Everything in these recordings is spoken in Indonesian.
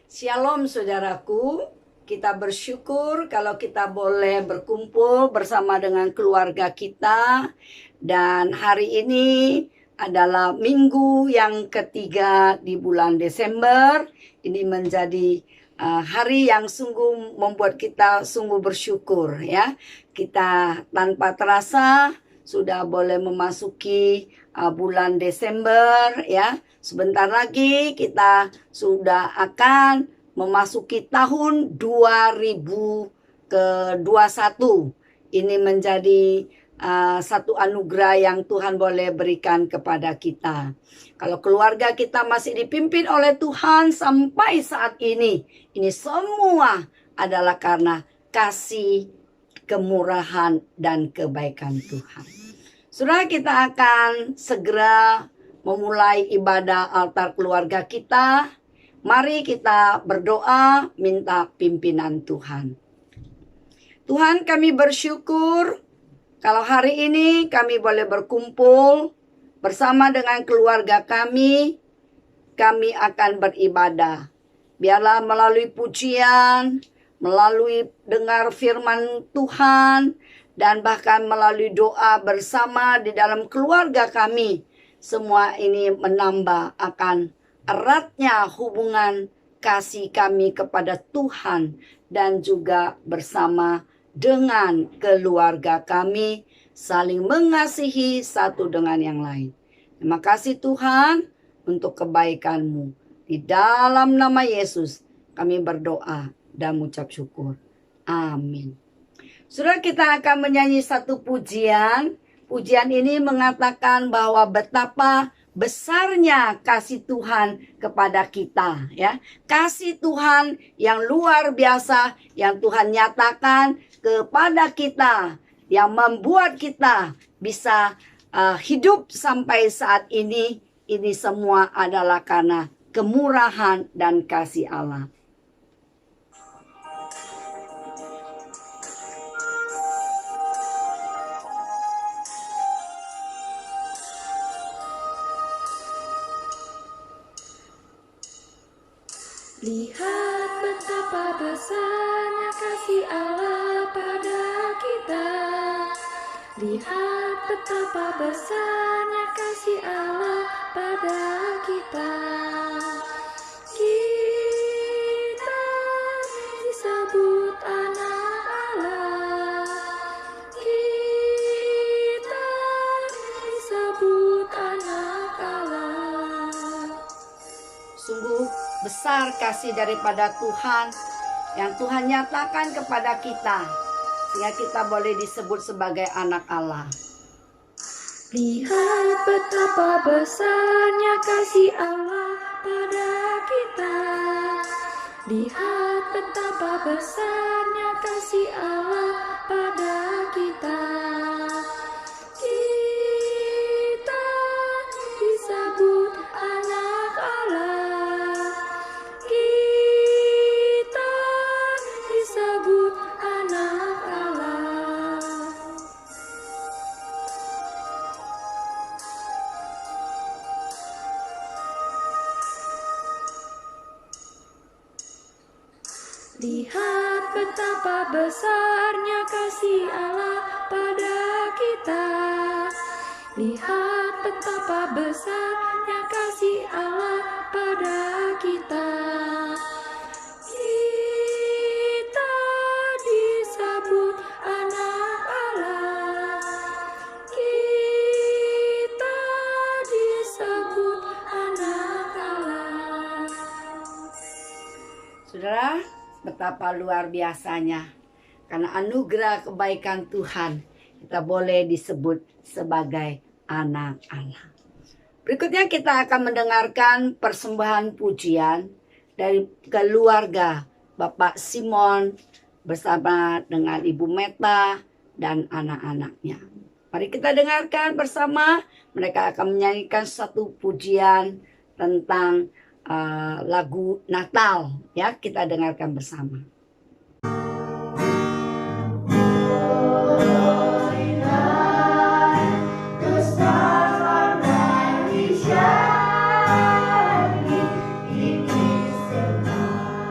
Shalom saudaraku, kita bersyukur kalau kita boleh berkumpul bersama dengan keluarga kita. Dan hari ini adalah minggu yang ketiga di bulan Desember. Ini menjadi hari yang sungguh membuat kita sungguh bersyukur ya. Kita tanpa terasa sudah boleh memasuki bulan Desember ya. Sebentar lagi kita sudah akan memasuki tahun 2021. Ini menjadi satu anugerah yang Tuhan boleh berikan kepada kita. Kalau keluarga kita masih dipimpin oleh Tuhan sampai saat ini semua adalah karena kasih, kemurahan, dan kebaikan Tuhan. Saudara, kita akan segera memulai ibadah altar keluarga kita. Mari kita berdoa minta pimpinan Tuhan. Tuhan, kami bersyukur kalau hari ini kami boleh berkumpul bersama dengan keluarga kami akan beribadah. Biarlah melalui pujian, melalui dengar firman Tuhan, dan bahkan melalui doa bersama di dalam keluarga kami, semua ini menambah akan eratnya hubungan kasih kami kepada Tuhan dan juga bersama dengan keluarga kami, saling mengasihi satu dengan yang lain. Terima kasih Tuhan untuk kebaikan-Mu. Di dalam nama Yesus kami berdoa dan mengucap syukur. Amin. Saudara, kita akan menyanyi satu pujian. Pujian ini mengatakan bahwa betapa besarnya kasih Tuhan kepada kita ya. Kasih Tuhan yang luar biasa yang Tuhan nyatakan kepada kita, yang membuat kita bisa hidup sampai saat ini. Ini semua adalah karena kemurahan dan kasih Allah. Lihat betapa besarnya kasih Allah pada kita. Lihat betapa besarnya kasih Allah pada kita. Kita disebut anak Allah. Kita disebut anak Allah. Sungguh besar kasih daripada Tuhan yang Tuhan nyatakan kepada kita, sehingga kita boleh disebut sebagai anak Allah. Lihat betapa besarnya kasih Allah pada kita. Lihat betapa besarnya kasih Allah pada kita. Kita disebut anak Allah. Kita disebut anak Allah. Lihat betapa besarnya kasih Allah pada kita. Lihat betapa besarnya kasih Allah pada kita. Kita disebut anak Allah. Kita disebut anak Allah. Saudara, betapa luar biasanya karena anugerah kebaikan Tuhan kita boleh disebut sebagai anak Allah. Berikutnya kita akan mendengarkan persembahan pujian dari keluarga Bapak Simon bersama dengan Ibu Meta dan anak-anaknya. Mari kita dengarkan bersama. Mereka akan menyanyikan satu pujian tentang lagu Natal ya, kita dengarkan bersama. Shine, it is the night.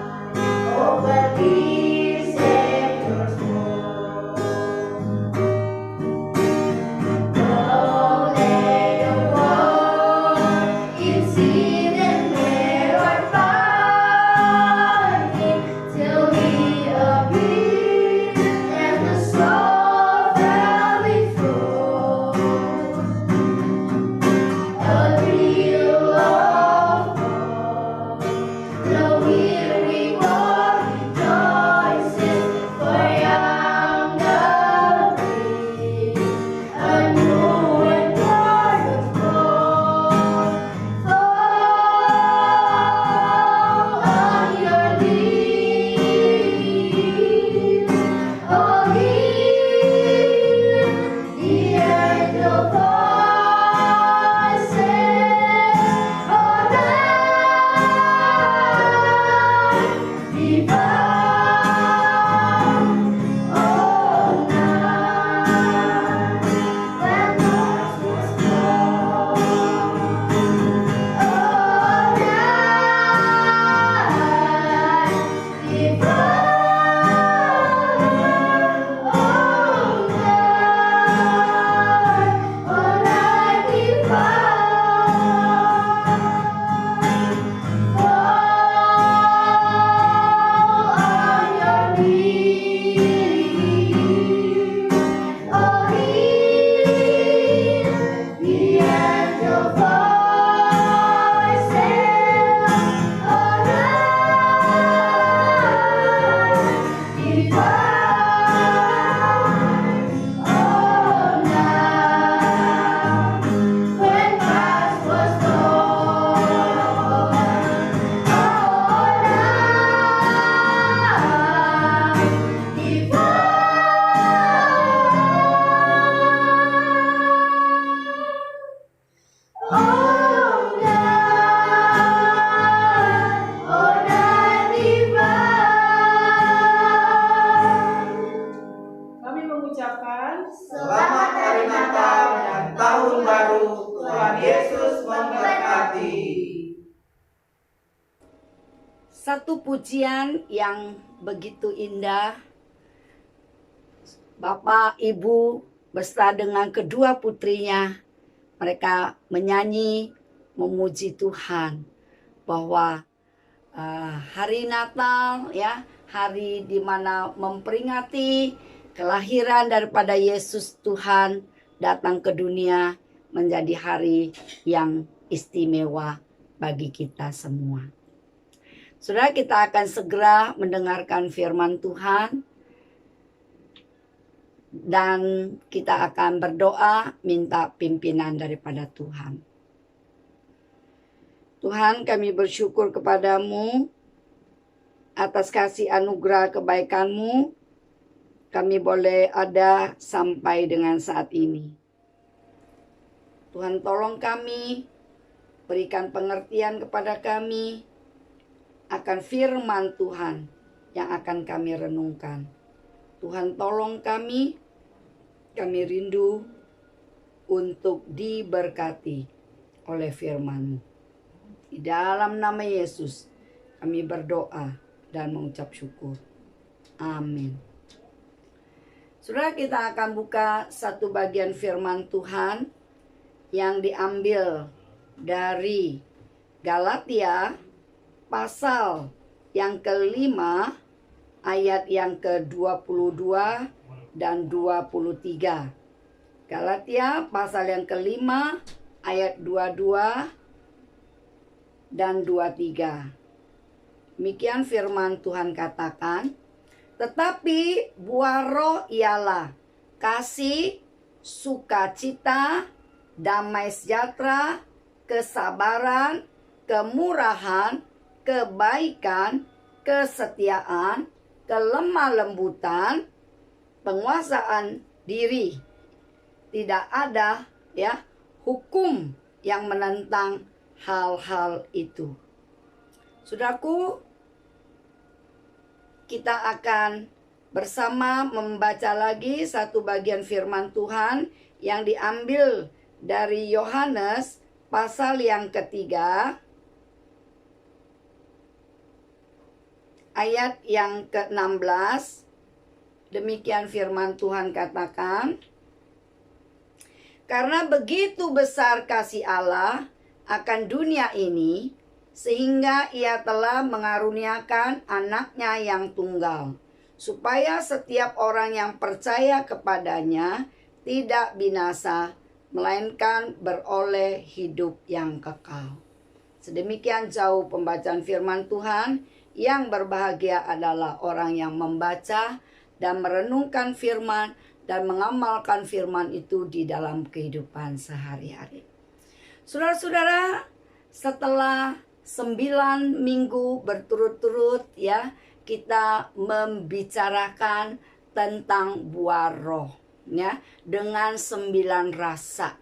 Satu pujian yang begitu indah. Bapak, Ibu beserta dengan kedua putrinya, mereka menyanyi memuji Tuhan bahwa hari Natal ya, hari di mana memperingati kelahiran daripada Yesus Tuhan datang ke dunia, menjadi hari yang istimewa bagi kita semua. Saudara, kita akan segera mendengarkan firman Tuhan dan kita akan berdoa minta pimpinan daripada Tuhan. Tuhan, kami bersyukur kepadamu atas kasih anugerah kebaikan-Mu. Kami boleh ada sampai dengan saat ini. Tuhan, tolong kami, berikan pengertian kepada kami akan firman Tuhan yang akan kami renungkan. Tuhan, tolong kami rindu untuk diberkati oleh firman-Mu. Di dalam nama Yesus kami berdoa dan mengucap syukur. Amin. Saudara, kita akan buka satu bagian firman Tuhan yang diambil dari Galatia pasal yang kelima ayat yang ke-22 dan 23. Galatia pasal yang kelima ayat 22 dan 23. Demikian firman Tuhan katakan, tetapi buah roh ialah kasih, sukacita, damai sejahtera, kesabaran, kemurahan, kebaikan, kesetiaan, kelemah lembutan, penguasaan diri. Tidak ada hukum yang menentang hal-hal itu. Saudaraku, kita akan bersama membaca lagi satu bagian firman Tuhan yang diambil dari Yohanes pasal yang ketiga ayat yang ke-16. Demikian firman Tuhan katakan, karena begitu besar kasih Allah akan dunia ini, sehingga ia telah mengaruniakan anaknya yang tunggal, supaya setiap orang yang percaya kepadanya tidak binasa, melainkan beroleh hidup yang kekal. Sedemikian jauh pembacaan firman Tuhan. Yang berbahagia adalah orang yang membaca dan merenungkan firman dan mengamalkan firman itu di dalam kehidupan sehari-hari. Saudara-saudara, setelah 9 minggu berturut-turut kita membicarakan tentang buah roh dengan 9 rasa.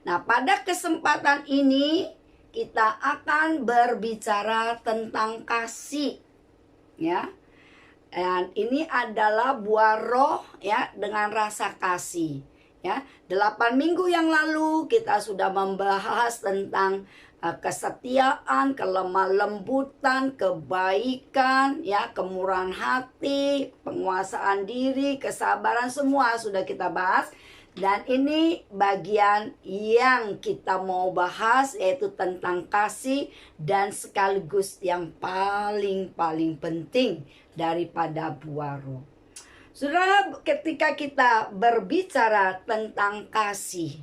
Nah, pada kesempatan ini kita akan berbicara tentang kasih dan ini adalah buah roh dengan rasa kasih 8 minggu yang lalu kita sudah membahas tentang kesetiaan, kelemah lembutan, kebaikan, kemurahan hati, penguasaan diri, kesabaran, semua sudah kita bahas. Dan ini bagian yang kita mau bahas, yaitu tentang kasih dan sekaligus yang paling penting daripada buah roh. Saudara, ketika kita berbicara tentang kasih,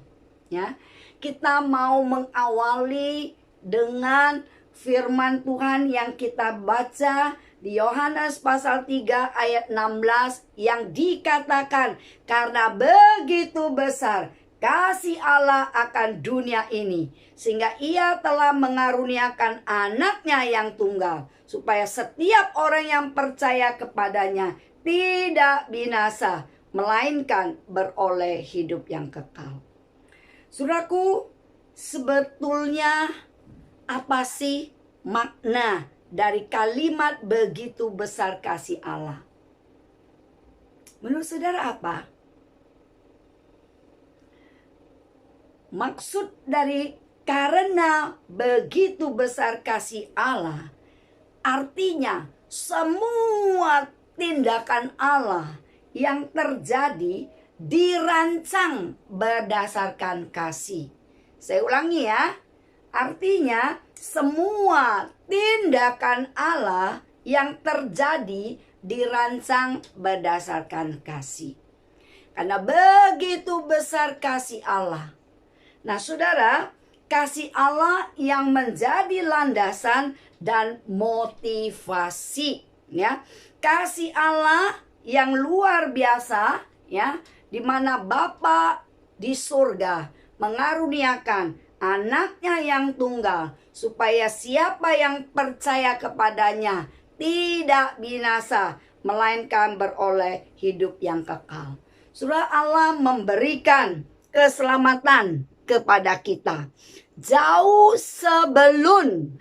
kita mau mengawali dengan firman Tuhan yang kita baca di Yohanes pasal 3 ayat 16 yang dikatakan, karena begitu besar kasih Allah akan dunia ini, sehingga ia telah mengaruniakan anaknya yang tunggal, supaya setiap orang yang percaya kepadanya tidak binasa, melainkan beroleh hidup yang kekal. Saudaraku, sebetulnya apa sih makna dari kalimat begitu besar kasih Allah? Menurut saudara apa? Maksud dari karena begitu besar kasih Allah Artinya semua tindakan Allah yang terjadi dirancang berdasarkan kasih. Saya ulangi ya. Artinya semua tindakan Allah yang terjadi dirancang berdasarkan kasih. Karena begitu besar kasih Allah. Nah, saudara, kasih Allah yang menjadi landasan dan motivasi, ya. Kasih Allah yang luar biasa, ya, di mana Bapa di surga mengaruniakan anaknya yang tunggal supaya siapa yang percaya kepadanya tidak binasa melainkan beroleh hidup yang kekal. Surah Allah memberikan keselamatan kepada kita jauh sebelum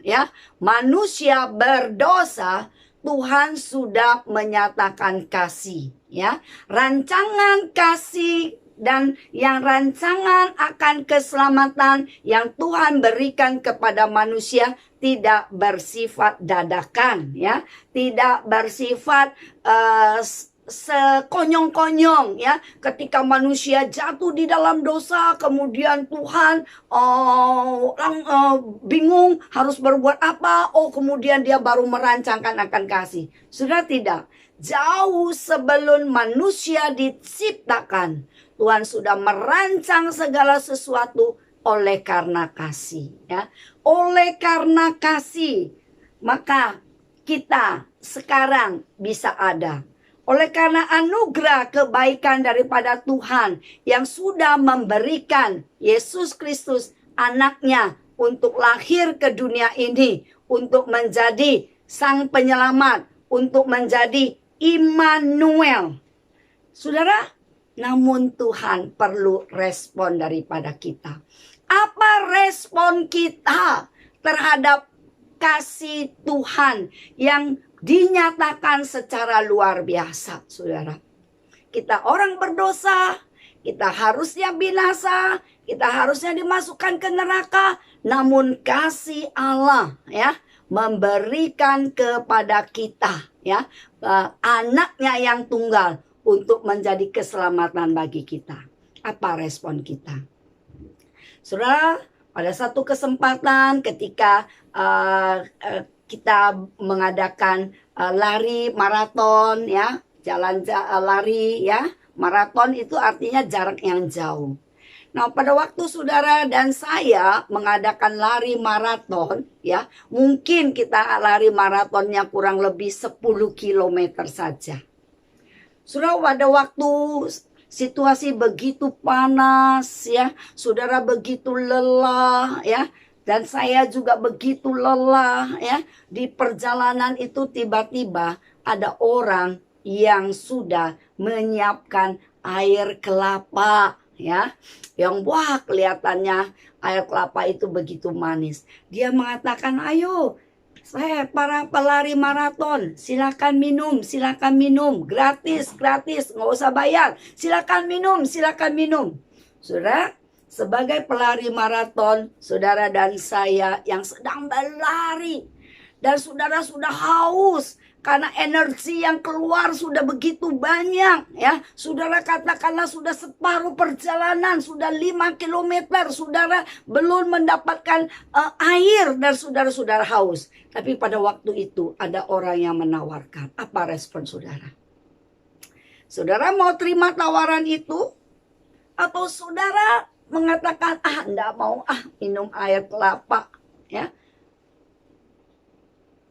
manusia berdosa. Tuhan sudah menyatakan kasih, ya. Rancangan kasih dan yang rancangan akan keselamatan yang Tuhan berikan kepada manusia tidak bersifat dadakan, ya. Tidak bersifat sekonyong-konyong, ya. Ketika manusia jatuh di dalam dosa, kemudian Tuhan bingung harus berbuat apa. Kemudian dia baru merancangkan akan kasih. Sudah tidak. Jauh sebelum manusia diciptakan, Tuhan sudah merancang segala sesuatu oleh karena kasih, ya. Oleh karena kasih, maka kita sekarang bisa ada. Oleh karena anugerah kebaikan daripada Tuhan yang sudah memberikan Yesus Kristus anaknya untuk lahir ke dunia ini, untuk menjadi sang penyelamat, untuk menjadi Immanuel. Saudara, namun Tuhan perlu respon daripada kita. Apa respon kita terhadap kasih Tuhan yang dinyatakan secara luar biasa, saudara? Kita orang berdosa, kita harusnya binasa, kita harusnya dimasukkan ke neraka. Namun kasih Allah, ya, memberikan kepada kita, ya, anaknya yang tunggal untuk menjadi keselamatan bagi kita. Apa respon kita? Saudara, pada satu kesempatan ketika kita mengadakan lari maraton, ya, lari, ya, maraton itu artinya jarak yang jauh. Nah, pada waktu saudara dan saya mengadakan lari maraton, ya, mungkin kita lari maratonnya kurang lebih 10 km saja. Saudara, pada waktu situasi begitu panas, ya, saudara begitu lelah, ya, dan saya juga begitu lelah, ya. Di perjalanan itu tiba-tiba ada orang yang sudah menyiapkan air kelapa, ya. Yang kelihatannya air kelapa itu begitu manis. Dia mengatakan, ayo, saya para pelari maraton, silakan minum, gratis, nggak usah bayar, silakan minum. Saudara, sebagai pelari maraton, saudara dan saya yang sedang berlari, dan saudara sudah haus karena energi yang keluar sudah begitu banyak, ya. Saudara katakanlah sudah separuh perjalanan, sudah 5 km, saudara belum mendapatkan air dan saudara haus. Tapi pada waktu itu ada orang yang menawarkan. Apa respon saudara? Saudara mau terima tawaran itu? Atau saudara mengatakan, enggak mau minum air kelapa, ya?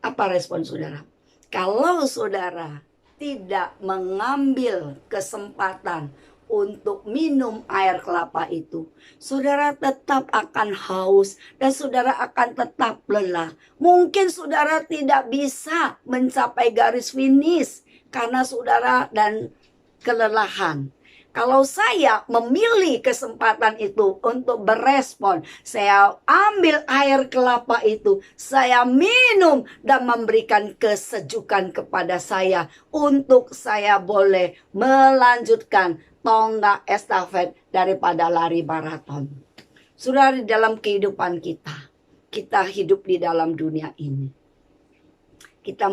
Apa respon saudara? Kalau saudara tidak mengambil kesempatan untuk minum air kelapa itu, saudara tetap akan haus dan saudara akan tetap lelah. Mungkin saudara tidak bisa mencapai garis finish karena saudara dan kelelahan. Kalau saya memilih kesempatan itu untuk berespon, saya ambil air kelapa itu, saya minum dan memberikan kesejukan kepada saya untuk saya boleh melanjutkan tonggak estafet daripada lari maraton. Sudah di dalam kehidupan kita hidup di dalam dunia ini. Kita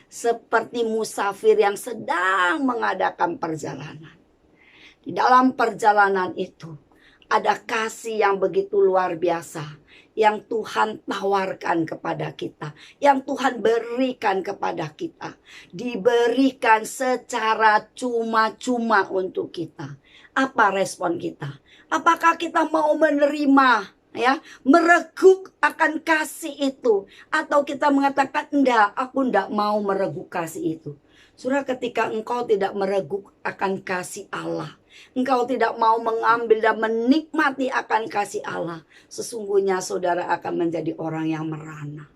seperti musafir yang sedang mengadakan perjalanan. Di dalam perjalanan itu ada kasih yang begitu luar biasa yang Tuhan tawarkan kepada kita, yang Tuhan berikan kepada kita, diberikan secara cuma-cuma untuk kita. Apa respon kita? Apakah kita mau menerima, ya, mereguk akan kasih itu, atau kita mengatakan enggak, aku enggak mau mereguk kasih itu? Saudara, ketika engkau tidak mereguk akan kasih Allah, engkau tidak mau mengambil dan menikmati akan kasih Allah, sesungguhnya saudara akan menjadi orang yang merana.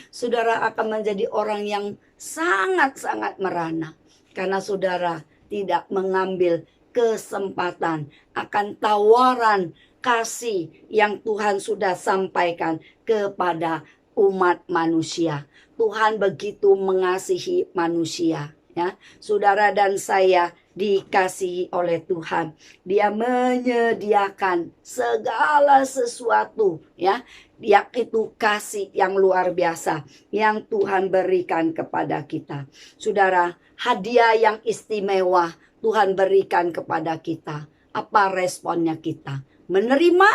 Saudara akan menjadi orang yang sangat-sangat merana, karena saudara tidak mengambil kesempatan akan tawaran kasih yang Tuhan sudah sampaikan kepada umat manusia. Tuhan begitu mengasihi manusia, ya. Saudara dan saya dikasihi oleh Tuhan. Dia menyediakan segala sesuatu, ya, yaitu kasih yang luar biasa yang Tuhan berikan kepada kita. Saudara, hadiah yang istimewa Tuhan berikan kepada kita. Apa responnya kita? Menerima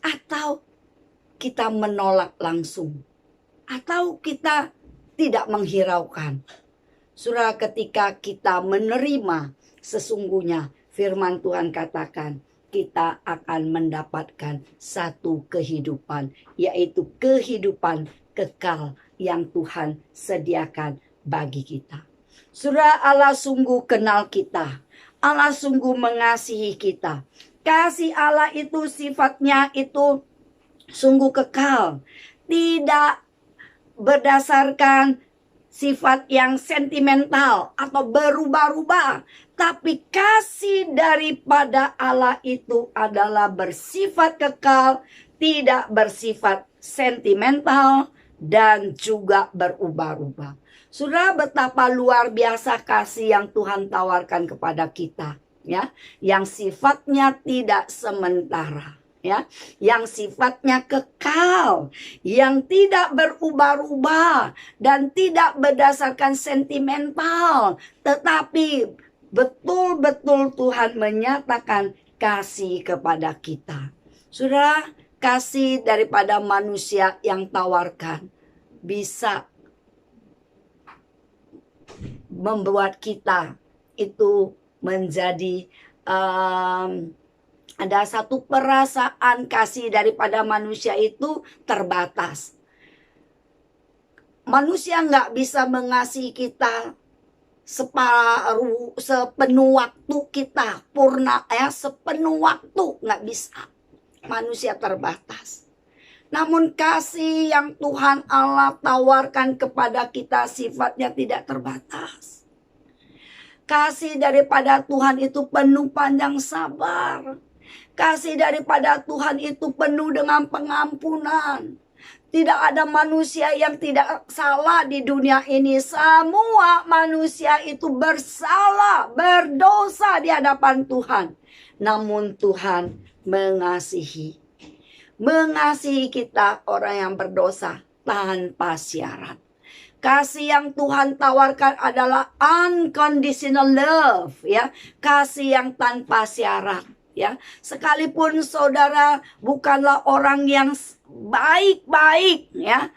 atau kita menolak langsung? Atau kita tidak menghiraukan? Saudara, ketika kita menerima, sesungguhnya firman Tuhan katakan kita akan mendapatkan satu kehidupan, yaitu kehidupan kekal yang Tuhan sediakan bagi kita. Saudara, Allah sungguh kenal kita. Allah sungguh mengasihi kita. Kasih Allah itu sifatnya itu sungguh kekal. Tidak berdasarkan sifat yang sentimental atau berubah-ubah. Tapi kasih daripada Allah itu adalah bersifat kekal, tidak bersifat sentimental, dan juga berubah-ubah. Saudara, betapa luar biasa kasih yang Tuhan tawarkan kepada kita, ya, yang sifatnya tidak sementara, ya, yang sifatnya kekal, yang tidak berubah-ubah dan tidak berdasarkan sentimental, tetapi betul-betul Tuhan menyatakan kasih kepada kita. Saudara, kasih daripada manusia yang tawarkan bisa membuat kita itu menjadi ada satu perasaan kasih daripada manusia itu terbatas. Manusia nggak bisa mengasihi kita sepenuh waktu kita purna, ya, sepenuh waktu nggak bisa. Manusia terbatas. Namun kasih yang Tuhan Allah tawarkan kepada kita sifatnya tidak terbatas. Kasih daripada Tuhan itu penuh panjang sabar. Kasih daripada Tuhan itu penuh dengan pengampunan. Tidak ada manusia yang tidak salah di dunia ini. Semua manusia itu bersalah, berdosa di hadapan Tuhan. Namun Tuhan mengasihi kita orang yang berdosa tanpa syarat. Kasih yang Tuhan tawarkan adalah unconditional love, ya, kasih yang tanpa syarat, ya. Sekalipun saudara bukanlah orang yang baik-baik, ya,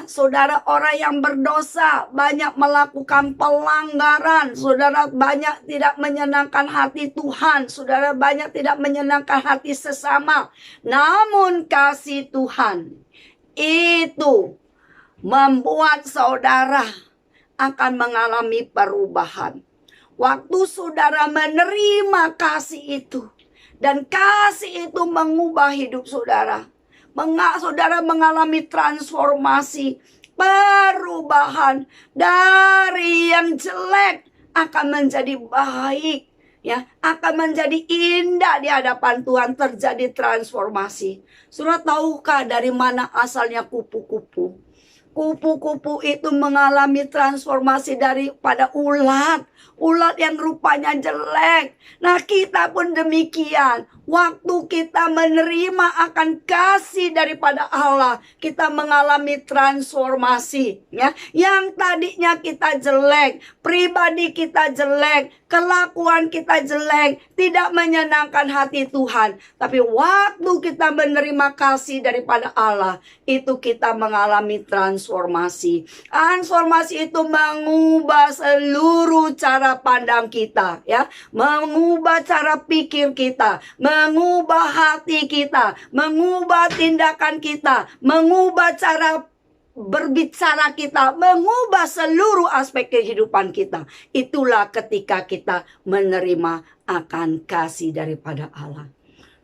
saudara orang yang berdosa, banyak melakukan pelanggaran, saudara banyak tidak menyenangkan hati Tuhan, saudara banyak tidak menyenangkan hati sesama. Namun kasih Tuhan itu membuat saudara akan mengalami perubahan. Waktu saudara menerima kasih itu, dan kasih itu mengubah hidup saudara. Saudara mengalami transformasi, perubahan dari yang jelek akan menjadi baik, ya, akan menjadi indah di hadapan Tuhan, terjadi transformasi. Saudara, tahukah dari mana asalnya kupu-kupu? Kupu-kupu itu mengalami transformasi daripada ulat yang rupanya jelek. Nah, kita pun demikian. Waktu kita menerima akan kasih daripada Allah, kita mengalami transformasi, ya. Yang tadinya kita jelek, pribadi kita jelek, kelakuan kita jelek, tidak menyenangkan hati Tuhan. Tapi waktu kita menerima kasih daripada Allah, itu kita mengalami transformasi. Transformasi itu mengubah seluruh cara pandang kita, ya, mengubah cara pikir kita, mengubah hati kita, mengubah tindakan kita, mengubah cara berbicara kita, mengubah seluruh aspek kehidupan kita. Itulah ketika kita menerima akan kasih daripada Allah.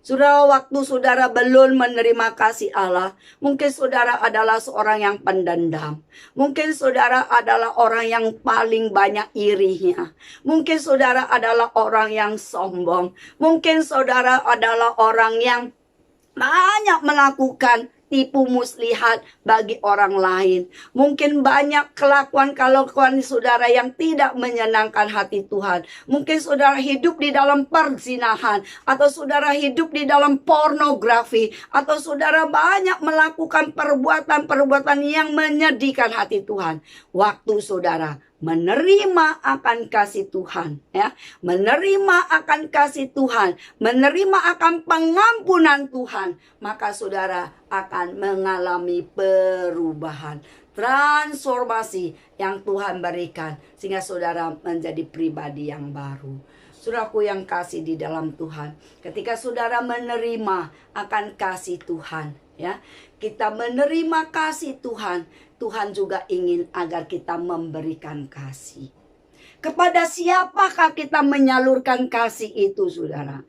Saudara, waktu saudara belum menerima kasih Allah, mungkin saudara adalah seorang yang pendendam. Mungkin saudara adalah orang yang paling banyak irinya. Mungkin saudara adalah orang yang sombong. Mungkin saudara adalah orang yang banyak melakukan tipu muslihat bagi orang lain. Mungkin banyak kelakuan saudara yang tidak menyenangkan hati Tuhan. Mungkin saudara hidup di dalam perzinahan, atau saudara hidup di dalam pornografi, atau saudara banyak melakukan perbuatan-perbuatan yang menyedihkan hati Tuhan. Waktu saudara menerima akan kasih Tuhan, ya, menerima akan kasih Tuhan, menerima akan pengampunan Tuhan, maka saudara akan mengalami perubahan, transformasi yang Tuhan berikan, sehingga saudara menjadi pribadi yang baru. Saudaraku yang kasih di dalam Tuhan, ketika saudara menerima akan kasih Tuhan, ya, kita menerima kasih Tuhan, Tuhan juga ingin agar kita memberikan kasih. Kepada siapakah kita menyalurkan kasih itu, saudara?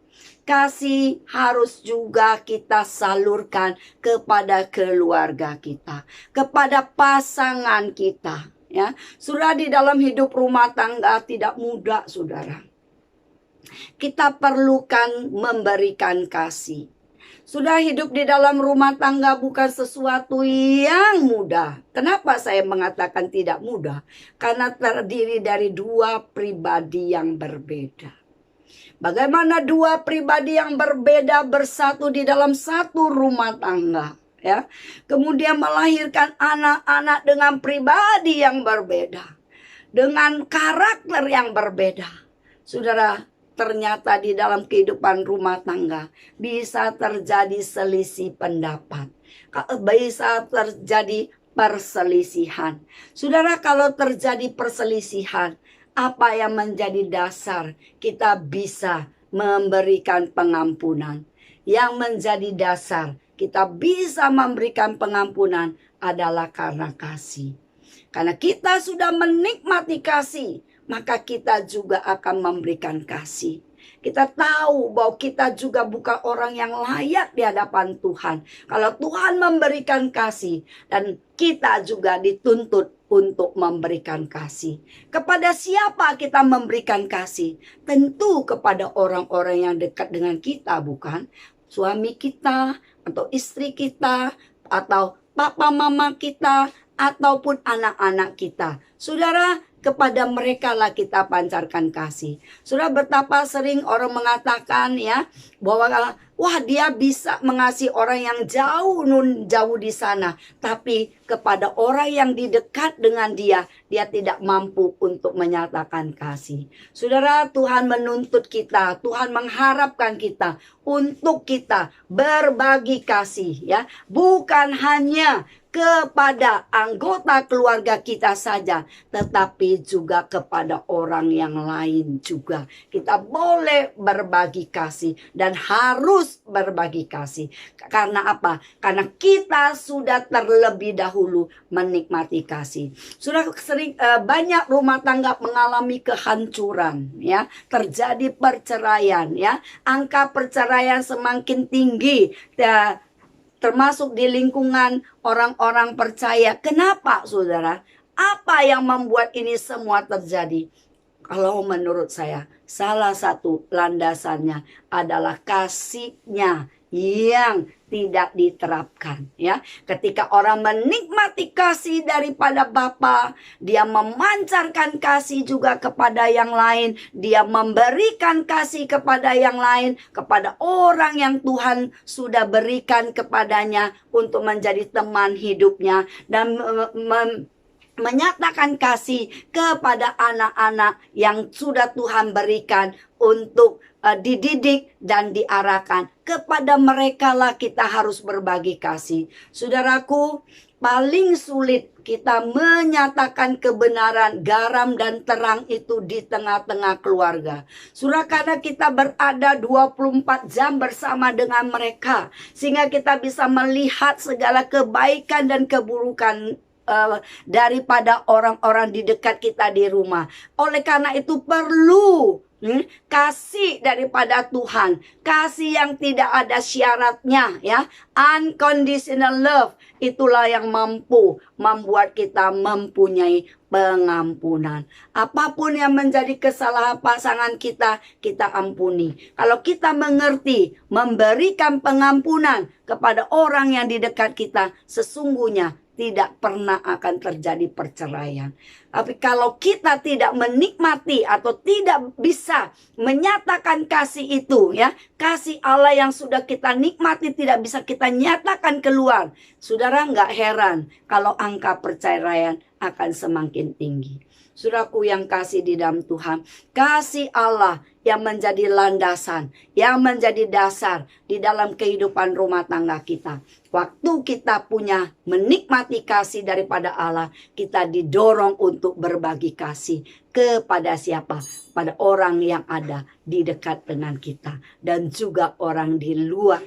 Kasih harus juga kita salurkan kepada keluarga kita, kepada pasangan kita, ya. Saudara, di dalam hidup rumah tangga tidak mudah, saudara. Kita perlukan memberikan kasih. Sudah, hidup di dalam rumah tangga bukan sesuatu yang mudah. Kenapa saya mengatakan tidak mudah? Karena terdiri dari dua pribadi yang berbeda. Bagaimana dua pribadi yang berbeda bersatu di dalam satu rumah tangga, ya? Kemudian melahirkan anak-anak dengan pribadi yang berbeda, dengan karakter yang berbeda. Saudara, ternyata di dalam kehidupan rumah tangga bisa terjadi selisih pendapat, bisa terjadi perselisihan. Saudara, kalau terjadi perselisihan, apa yang menjadi dasar kita bisa memberikan pengampunan? Yang menjadi dasar kita bisa memberikan pengampunan adalah karena kasih. Karena kita sudah menikmati kasih, maka kita juga akan memberikan kasih. Kita tahu bahwa kita juga bukan orang yang layak di hadapan Tuhan. Kalau Tuhan memberikan kasih, dan kita juga dituntut untuk memberikan kasih. Kepada siapa kita memberikan kasih? Tentu kepada orang-orang yang dekat dengan kita, bukan? Suami kita, atau istri kita, atau papa mama kita, ataupun anak-anak kita. Saudara, kepada mereka lah kita pancarkan kasih. Sudah betapa sering orang mengatakan, ya, bahwa wah, dia bisa mengasihi orang yang jauh di sana, tapi kepada orang yang di dekat dengan dia tidak mampu untuk menyatakan kasih. Saudara, Tuhan menuntut kita, Tuhan mengharapkan kita untuk kita berbagi kasih, ya, bukan hanya kepada anggota keluarga kita saja, tetapi juga kepada orang yang lain juga. Kita boleh berbagi kasih dan harus berbagi kasih. Karena apa? Karena kita sudah terlebih dahulu menikmati kasih. Sudah sering banyak rumah tangga mengalami kehancuran, ya, terjadi perceraian, ya, angka perceraian semakin tinggi, ya, termasuk di lingkungan orang-orang percaya. Kenapa, saudara? Apa yang membuat ini semua terjadi? Kalau menurut saya, salah satu landasannya adalah kasihnya yang tidak diterapkan, ya. Ketika orang menikmati kasih daripada Bapa, dia memancarkan kasih juga kepada yang lain, dia memberikan kasih kepada yang lain, kepada orang yang Tuhan sudah berikan kepadanya untuk menjadi teman hidupnya, dan menyatakan kasih kepada anak-anak yang sudah Tuhan berikan untuk dididik dan diarahkan. Kepada mereka lah kita harus berbagi kasih. Saudaraku, paling sulit kita menyatakan kebenaran, garam dan terang itu di tengah-tengah keluarga. Surah, karena kita berada 24 jam bersama dengan mereka, sehingga kita bisa melihat segala kebaikan dan keburukan daripada orang-orang di dekat kita di rumah. Oleh karena itu perlu kasih daripada Tuhan, kasih yang tidak ada syaratnya, ya, unconditional love. Itulah yang mampu membuat kita mempunyai pengampunan. Apapun yang menjadi kesalahan pasangan kita, kita ampuni. Kalau kita mengerti memberikan pengampunan kepada orang yang di dekat kita, sesungguhnya tidak pernah akan terjadi perceraian. Tapi kalau kita tidak menikmati atau tidak bisa menyatakan kasih itu, ya, kasih Allah yang sudah kita nikmati tidak bisa kita nyatakan keluar, saudara, nggak heran kalau angka perceraian akan semakin tinggi. Saudaraku yang kasih di dalam Tuhan, kasih Allah yang menjadi landasan, yang menjadi dasar di dalam kehidupan rumah tangga kita. Waktu kita punya menikmati kasih daripada Allah, kita didorong untuk berbagi kasih kepada siapa? Pada orang yang ada di dekat dengan kita, dan juga orang di luar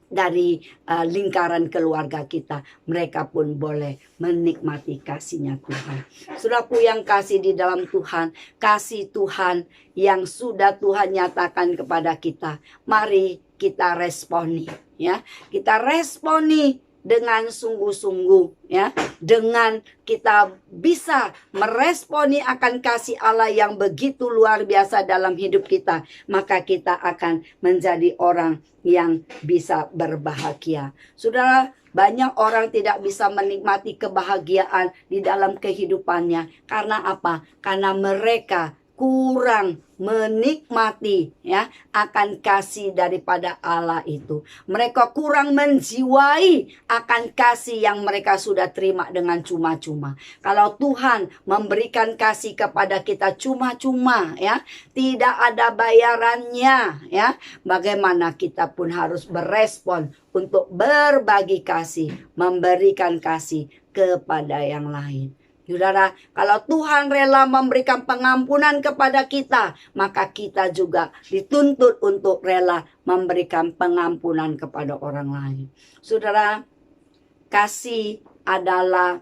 dari lingkaran keluarga kita, mereka pun boleh menikmati kasihnya Tuhan. Saudaraku yang kasih di dalam Tuhan, kasih Tuhan yang sudah Tuhan nyatakan kepada kita, mari kita responi, ya. Kita responi dengan sungguh-sungguh, ya, dengan kita bisa meresponi akan kasih Allah yang begitu luar biasa dalam hidup kita, maka kita akan menjadi orang yang bisa berbahagia. Saudara, banyak orang tidak bisa menikmati kebahagiaan di dalam kehidupannya. Karena apa? Karena mereka kurang menikmati, ya, akan kasih daripada Allah itu. Mereka kurang menjiwai akan kasih yang mereka sudah terima dengan cuma-cuma. Kalau Tuhan memberikan kasih kepada kita cuma-cuma, ya, tidak ada bayarannya, ya, bagaimana kita pun harus berespon untuk berbagi kasih, memberikan kasih kepada yang lain. Saudara, kalau Tuhan rela memberikan pengampunan kepada kita, maka kita juga dituntut untuk rela memberikan pengampunan kepada orang lain. Saudara, kasih adalah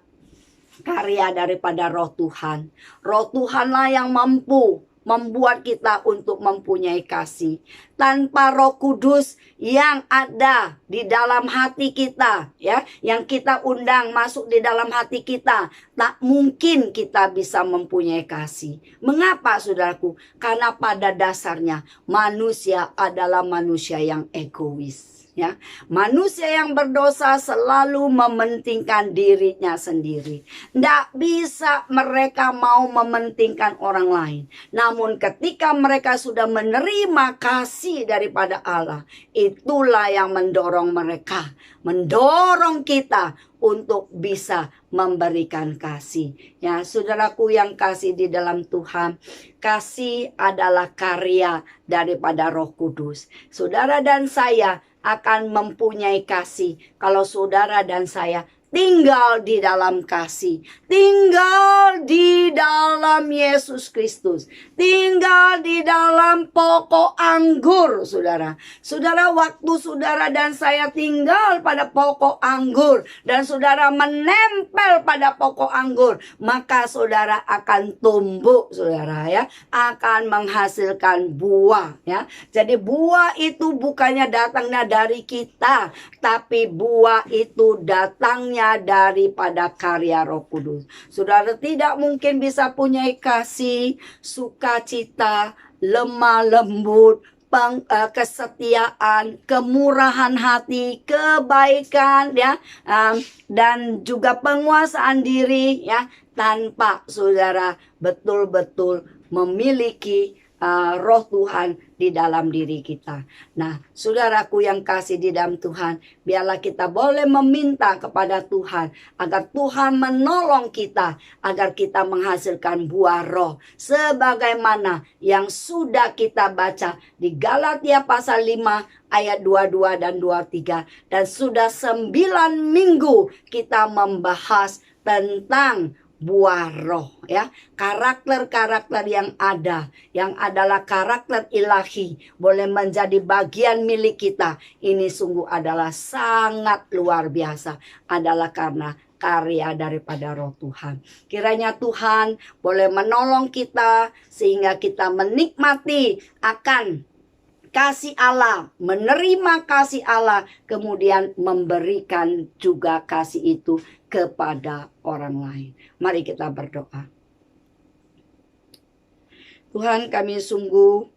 karya daripada Roh Tuhan. Roh Tuhanlah yang mampu membuat kita untuk mempunyai kasih. Tanpa Roh Kudus yang ada di dalam hati kita, ya, yang kita undang masuk di dalam hati kita, tak mungkin kita bisa mempunyai kasih. Mengapa, saudaraku? Karena pada dasarnya manusia adalah manusia yang egois. Ya, manusia yang berdosa selalu mementingkan dirinya sendiri. Tidak bisa mereka mau mementingkan orang lain. Namun ketika mereka sudah menerima kasih daripada Allah, itulah yang mendorong mereka, mendorong kita untuk bisa memberikan kasih. Ya, saudaraku yang kasih di dalam Tuhan, kasih adalah karya daripada Roh Kudus. Saudara dan saya akan mempunyai kasih kalau saudara dan saya tinggal di dalam kasih, tinggal di dalam Yesus Kristus, tinggal di dalam pokok anggur, saudara. Saudara, waktu saudara dan saya tinggal pada pokok anggur dan saudara menempel pada pokok anggur, maka saudara akan tumbuh, saudara, ya, akan menghasilkan buah, ya. Jadi buah itu bukannya datangnya dari kita, tapi buah itu datangnya daripada karya Roh Kudus. Saudara tidak mungkin bisa punya kasih, sukacita, lemah lembut, kesetiaan, kemurahan hati, kebaikan ya, dan juga penguasaan diri ya, tanpa saudara betul-betul memiliki roh Tuhan di dalam diri kita. Nah, saudaraku yang kasih di dalam Tuhan, biarlah kita boleh meminta kepada Tuhan agar Tuhan menolong kita, agar kita menghasilkan buah roh sebagaimana yang sudah kita baca di Galatia pasal 5 ayat 22 dan 23, dan sudah 9 minggu kita membahas tentang buah roh ya, karakter-karakter yang ada, yang adalah karakter ilahi, boleh menjadi bagian milik kita. Ini sungguh adalah sangat luar biasa, adalah karena karya daripada roh Tuhan. Kiranya Tuhan boleh menolong kita sehingga kita menikmati akan kasih Allah, menerima kasih Allah, kemudian memberikan juga kasih itu kepada orang lain. Mari kita berdoa. Tuhan, kami sungguh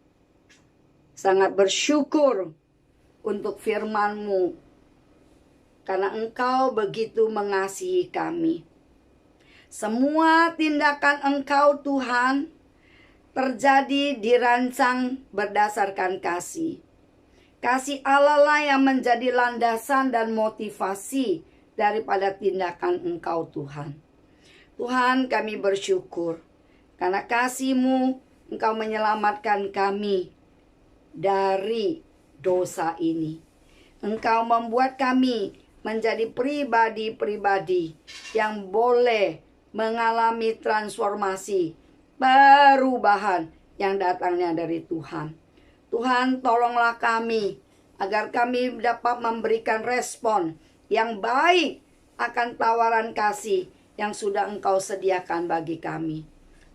sangat bersyukur untuk firman-Mu, karena Engkau begitu mengasihi kami. Semua tindakan Engkau Tuhan terjadi dirancang berdasarkan kasih. Kasih Allah lah yang menjadi landasan dan motivasi daripada tindakan Engkau Tuhan. Tuhan, kami bersyukur karena kasih-Mu Engkau menyelamatkan kami dari dosa ini. Engkau membuat kami menjadi pribadi-pribadi yang boleh mengalami transformasi, perubahan yang datangnya dari Tuhan. Tuhan, tolonglah kami agar kami dapat memberikan respon yang baik akan tawaran kasih yang sudah Engkau sediakan bagi kami.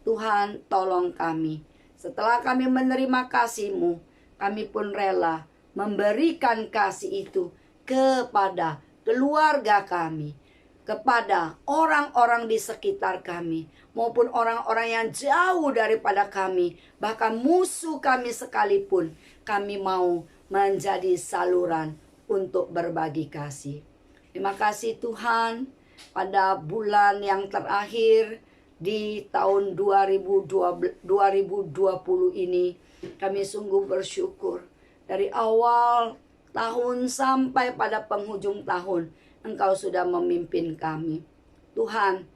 Tuhan, tolong kami. Setelah kami menerima kasih-Mu, kami pun rela memberikan kasih itu kepada keluarga kami, kepada orang-orang di sekitar kami, maupun orang-orang yang jauh daripada kami, bahkan musuh kami sekalipun. Kami mau menjadi saluran untuk berbagi kasih. Terima kasih Tuhan, pada bulan yang terakhir di tahun 2020 ini, kami sungguh bersyukur. Dari awal tahun sampai pada penghujung tahun, Engkau sudah memimpin kami. Tuhan,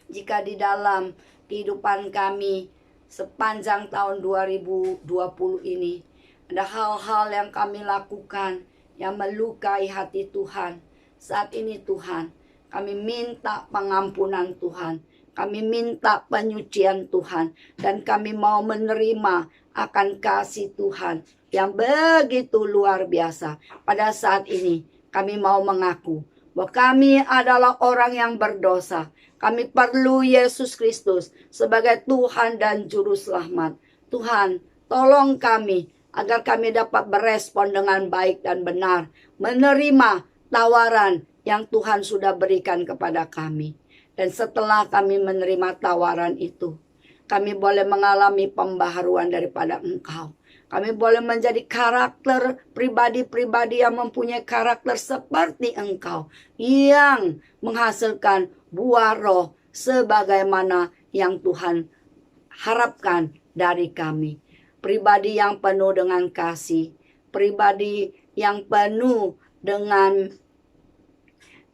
jika di dalam kehidupan kami sepanjang tahun 2020 ini ada hal-hal yang kami lakukan yang melukai hati Tuhan, saat ini Tuhan, kami minta pengampunan Tuhan, kami minta penyucian Tuhan, dan kami mau menerima akan kasih Tuhan yang begitu luar biasa. Pada saat ini kami mau mengaku bahwa kami adalah orang yang berdosa. Kami perlu Yesus Kristus sebagai Tuhan dan Juru Selamat. Tuhan, tolong kami agar kami dapat berespon dengan baik dan benar, menerima tawaran yang Tuhan sudah berikan kepada kami. Dan setelah kami menerima tawaran itu, kami boleh mengalami pembaharuan daripada Engkau. Kami boleh menjadi karakter pribadi-pribadi yang mempunyai karakter seperti Engkau, yang menghasilkan buah roh sebagaimana yang Tuhan harapkan dari kami. Pribadi yang penuh dengan kasih, pribadi yang penuh dengan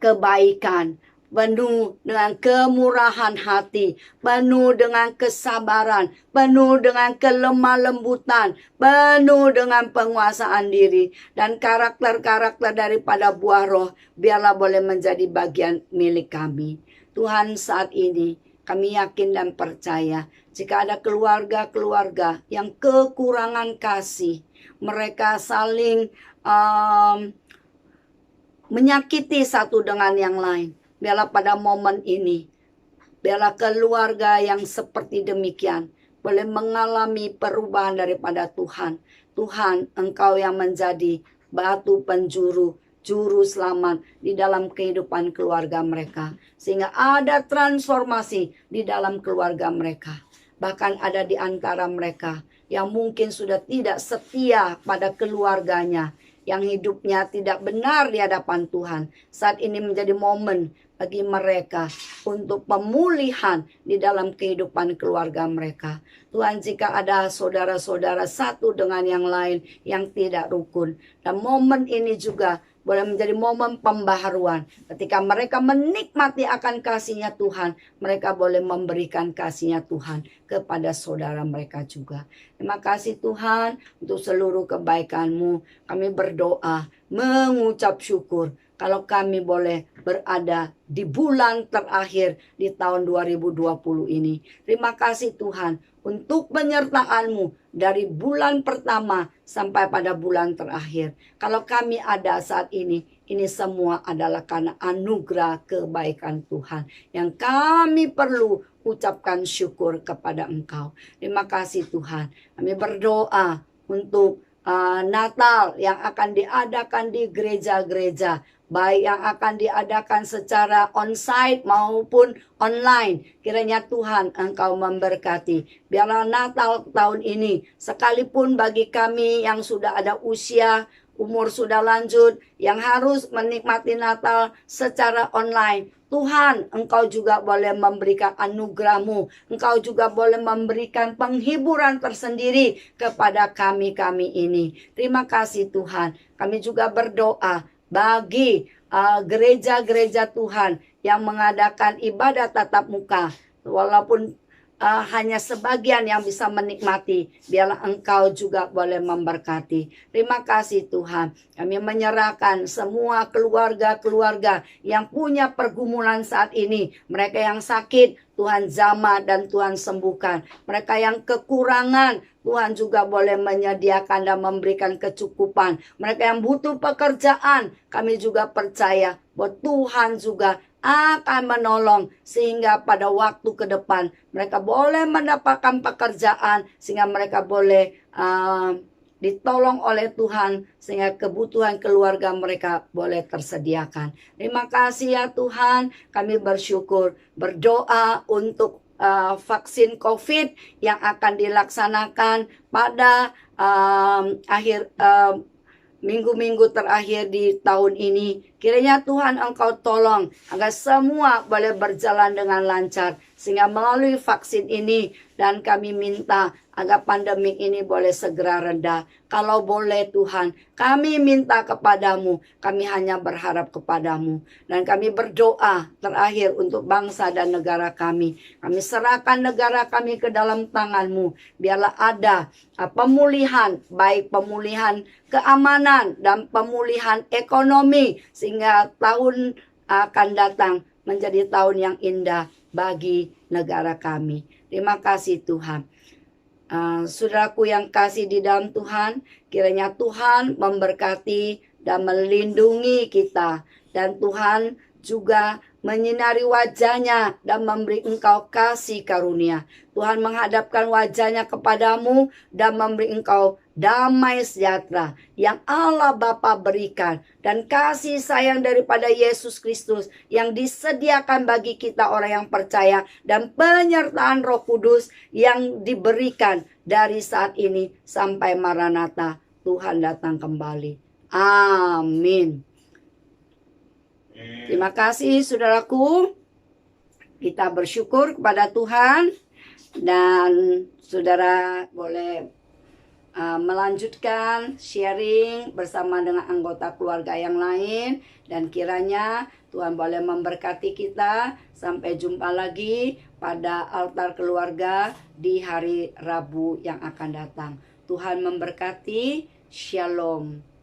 kebaikan, penuh dengan kemurahan hati, penuh dengan kesabaran, penuh dengan kelemah lembutan, penuh dengan penguasaan diri, dan karakter-karakter daripada buah roh biarlah boleh menjadi bagian milik kami. Tuhan, saat ini kami yakin dan percaya jika ada keluarga-keluarga yang kekurangan kasih, mereka saling menyakiti satu dengan yang lain. Biarlah pada momen ini, biarlah keluarga yang seperti demikian boleh mengalami perubahan daripada Tuhan. Tuhan, Engkau yang menjadi batu penjuru, juru selamat di dalam kehidupan keluarga mereka. Sehingga ada transformasi di dalam keluarga mereka. Bahkan ada di antara mereka yang mungkin sudah tidak setia pada keluarganya, yang hidupnya tidak benar di hadapan Tuhan. Saat ini menjadi momen bagi mereka untuk pemulihan di dalam kehidupan keluarga mereka. Tuhan, jika ada saudara-saudara satu dengan yang lain yang tidak rukun, dan momen ini juga boleh menjadi momen pembaharuan. Ketika mereka menikmati akan kasih-Nya Tuhan, mereka boleh memberikan kasih-Nya Tuhan kepada saudara mereka juga. Terima kasih Tuhan untuk seluruh kebaikan-Mu. Kami berdoa, mengucap syukur kalau kami boleh berada di bulan terakhir di tahun 2020 ini. Terima kasih Tuhan untuk penyertaan-Mu dari bulan pertama sampai pada bulan terakhir. Kalau kami ada saat ini semua adalah karena anugerah kebaikan Tuhan yang kami perlu ucapkan syukur kepada Engkau. Terima kasih Tuhan. Kami berdoa untuk Natal yang akan diadakan di gereja-gereja, baik yang akan diadakan secara onsite maupun online. Kiranya Tuhan Engkau memberkati. Biarlah Natal tahun ini, sekalipun bagi kami yang sudah ada usia, umur sudah lanjut, yang harus menikmati Natal secara online, Tuhan, Engkau juga boleh memberikan anugerah-Mu. Engkau juga boleh memberikan penghiburan tersendiri kepada kami-kami ini. Terima kasih Tuhan. Kami juga berdoa bagi gereja-gereja Tuhan yang mengadakan ibadah tatap muka. Walaupun hanya sebagian yang bisa menikmati, biarlah Engkau juga boleh memberkati. Terima kasih Tuhan. Kami menyerahkan semua keluarga-keluarga yang punya pergumulan saat ini. Mereka yang sakit, Tuhan jamah dan Tuhan sembuhkan. Mereka yang kekurangan, Tuhan juga boleh menyediakan dan memberikan kecukupan. Mereka yang butuh pekerjaan, kami juga percaya bahwa Tuhan juga akan menolong sehingga pada waktu ke depan mereka boleh mendapatkan pekerjaan, sehingga mereka boleh ditolong oleh Tuhan sehingga kebutuhan keluarga mereka boleh tersediakan. Terima kasih ya Tuhan, kami bersyukur, berdoa untuk vaksin COVID yang akan dilaksanakan pada akhir minggu-minggu terakhir di tahun ini. Kiranya Tuhan Engkau tolong agar semua boleh berjalan dengan lancar, sehingga melalui vaksin ini, dan kami minta agar pandemi ini boleh segera reda. Kalau boleh Tuhan, kami minta kepadamu, kami hanya berharap kepadamu. Dan kami berdoa terakhir untuk bangsa dan negara kami. Kami serahkan negara kami ke dalam tangan-Mu. Biarlah ada pemulihan, baik pemulihan keamanan dan pemulihan ekonomi, sehingga tahun akan datang menjadi tahun yang indah bagi negara kami. Terima kasih Tuhan. Saudaraku yang kasih di dalam Tuhan, kiranya Tuhan memberkati dan melindungi kita, dan Tuhan juga menyinari wajahnya dan memberi engkau kasih karunia. Tuhan menghadapkan wajahnya kepadamu dan memberi engkau damai sejahtera yang Allah Bapa berikan, dan kasih sayang daripada Yesus Kristus yang disediakan bagi kita orang yang percaya, dan penyertaan Roh Kudus yang diberikan dari saat ini sampai Maranatha, Tuhan datang kembali. Amin. Terima kasih saudaraku. Kita bersyukur kepada Tuhan, dan saudara boleh melanjutkan sharing bersama dengan anggota keluarga yang lain, dan kiranya Tuhan boleh memberkati kita. Sampai jumpa lagi pada altar keluarga di hari Rabu yang akan datang. Tuhan memberkati. Shalom.